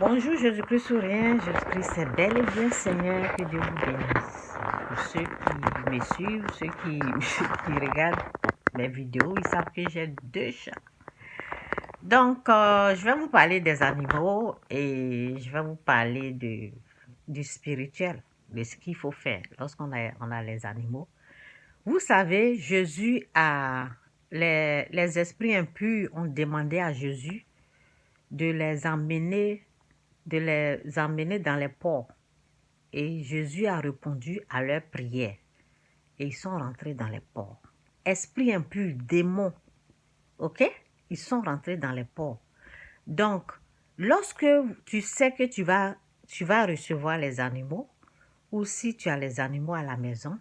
Bonjour Jésus-Christ sourient, Jésus-Christ c'est bel et bien Seigneur, que Dieu vous bénisse. Pour ceux qui me suivent, ceux qui, qui regardent mes vidéos, ils savent que j'ai 2 chats. Donc, je vais vous parler des animaux et je vais vous parler du spirituel, de ce qu'il faut faire lorsqu'on a les animaux. Vous savez, les esprits impurs ont demandé à Jésus de les emmener dans les ports. Et Jésus a répondu à leur prière. Et ils sont rentrés dans les ports. Esprits impurs, démons, ok? Ils sont rentrés dans les ports. Donc, lorsque tu sais que tu vas recevoir les animaux, ou si tu as les animaux à la maison,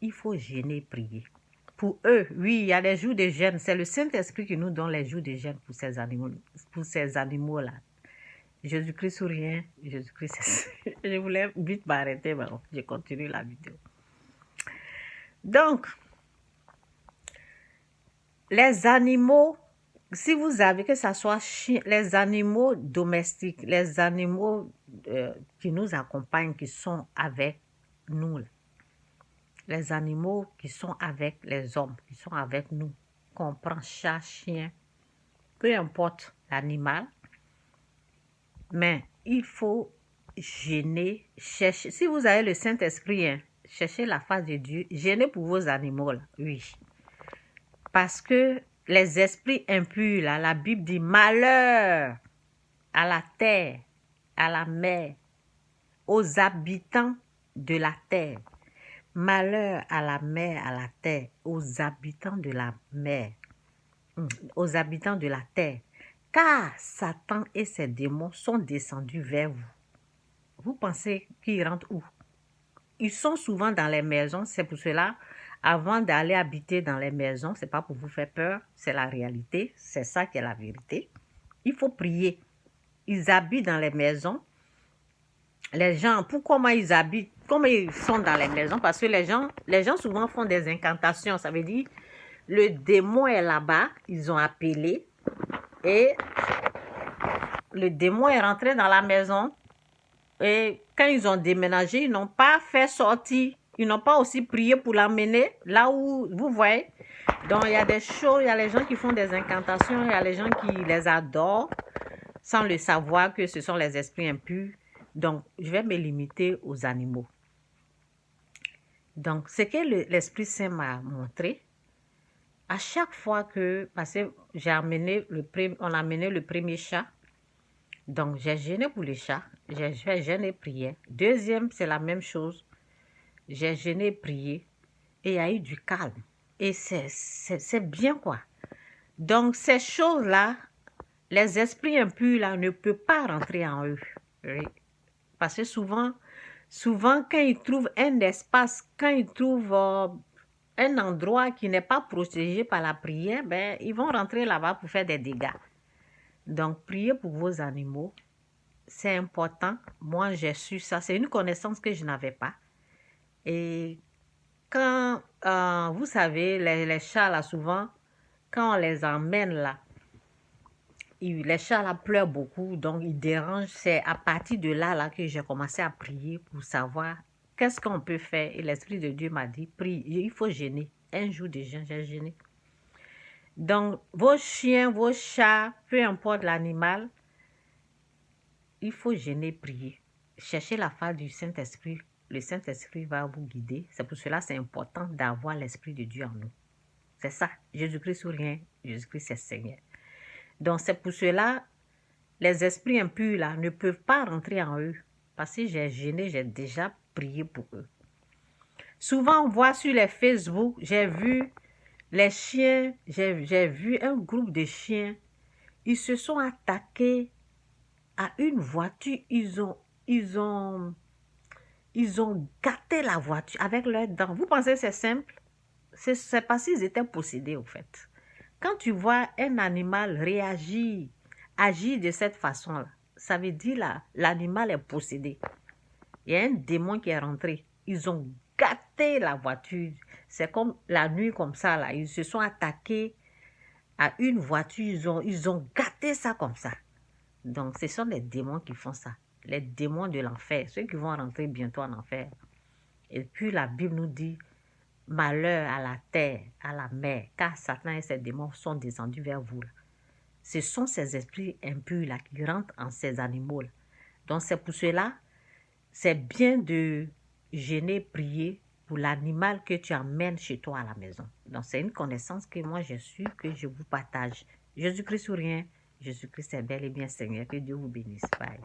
il faut jeûner et prier. Pour eux, oui, il y a des jours de jeûne. C'est le Saint-Esprit qui nous donne les jours de jeûne pour ces animaux-là. Jésus-Christ ou rien, Jésus-Christ. Je voulais vite m'arrêter, mais bon, je continue la vidéo. Donc, les animaux, si vous avez que ce soit les animaux domestiques, les animaux qui nous accompagnent, qui sont avec nous, les animaux qui sont avec les hommes, qui sont avec nous, qu'on prend chat, chien, peu importe l'animal, mais il faut jeûner, chercher. Si vous avez le Saint-Esprit, hein, cherchez la face de Dieu, jeûnez pour vos animaux, là, oui. Parce que les esprits impurs, là, la Bible dit malheur à la terre, à la mer, aux habitants de la terre. Malheur à la mer, à la terre, aux habitants de la mer, aux habitants de la terre. Car Satan et ses démons sont descendus vers vous. Vous pensez qu'ils rentrent où? Ils sont souvent dans les maisons. C'est pour cela, avant d'aller habiter dans les maisons, c'est pas pour vous faire peur, c'est la réalité. C'est ça qui est la vérité. Il faut prier. Ils habitent dans les maisons. Les gens, pourquoi ils habitent? Comment ils sont dans les maisons? Parce que les gens souvent font des incantations. Ça veut dire, le démon est là-bas. Ils ont appelé. Et le démon est rentré dans la maison. Et quand ils ont déménagé, ils n'ont pas fait sortir. Ils n'ont pas aussi prié pour l'amener là où vous voyez. Donc, il y a des choses, il y a les gens qui font des incantations, il y a les gens qui les adorent sans le savoir que ce sont les esprits impurs. Donc, je vais me limiter aux animaux. Donc, ce que l'Esprit Saint m'a montré, à chaque fois que, parce que on a amené le premier chat, donc j'ai jeûné pour les chats, j'ai fait jeûne et prière. Deuxième, c'est la même chose, j'ai jeûné et prié, et il y a eu du calme. Et c'est bien quoi. Donc, ces choses-là, les esprits impurs là ne peuvent pas rentrer en eux. Oui. Parce que souvent, quand ils trouvent un espace, quand ils trouvent un endroit qui n'est pas protégé par la prière, ben, ils vont rentrer là-bas pour faire des dégâts. Donc, priez pour vos animaux, c'est important. Moi, j'ai su ça. C'est une connaissance que je n'avais pas. Et quand, vous savez, les chats, là, souvent, quand on les emmène là, les chats là pleurent beaucoup, donc ils dérangent. C'est à partir de là que j'ai commencé à prier pour savoir qu'est-ce qu'on peut faire. Et l'Esprit de Dieu m'a dit, prie, il faut jeûner. Un jour de jeûne, j'ai jeûné. Donc, vos chiens, vos chats, peu importe l'animal, il faut jeûner, prier. Cherchez la face du Saint-Esprit. Le Saint-Esprit va vous guider. C'est pour cela que c'est important d'avoir l'Esprit de Dieu en nous. C'est ça. Jésus-Christ ou rien. Jésus-Christ c'est Seigneur. Donc, c'est pour cela, les esprits impurs là ne peuvent pas rentrer en eux. Parce que j'ai jeûné, j'ai déjà prié pour eux. Souvent, on voit sur les Facebook, j'ai vu les chiens, j'ai vu un groupe de chiens, ils se sont attaqués à une voiture, ils ont gâté la voiture avec leurs dents. Vous pensez que c'est simple? C'est parce qu'ils étaient possédés, au fait. Quand tu vois un animal réagir, agir de cette façon-là, ça veut dire l'animal est possédé. Il y a un démon qui est rentré. Ils ont gâté la voiture. C'est comme la nuit comme ça, là. Ils se sont attaqués à une voiture. Ils ont gâté ça comme ça. Donc, ce sont les démons qui font ça. Les démons de l'enfer, ceux qui vont rentrer bientôt en enfer. Et puis, la Bible nous dit, malheur à la terre, à la mer, car Satan et ses démons sont descendus vers vous. Ce sont ces esprits impurs là qui rentrent en ces animaux. Donc, c'est pour cela, c'est bien de gêner, prier pour l'animal que tu amènes chez toi à la maison. Donc, c'est une connaissance que moi, j'ai su, que je vous partage. Jésus-Christ ou rien, Jésus-Christ est bel et bien Seigneur. Que Dieu vous bénisse. Bye.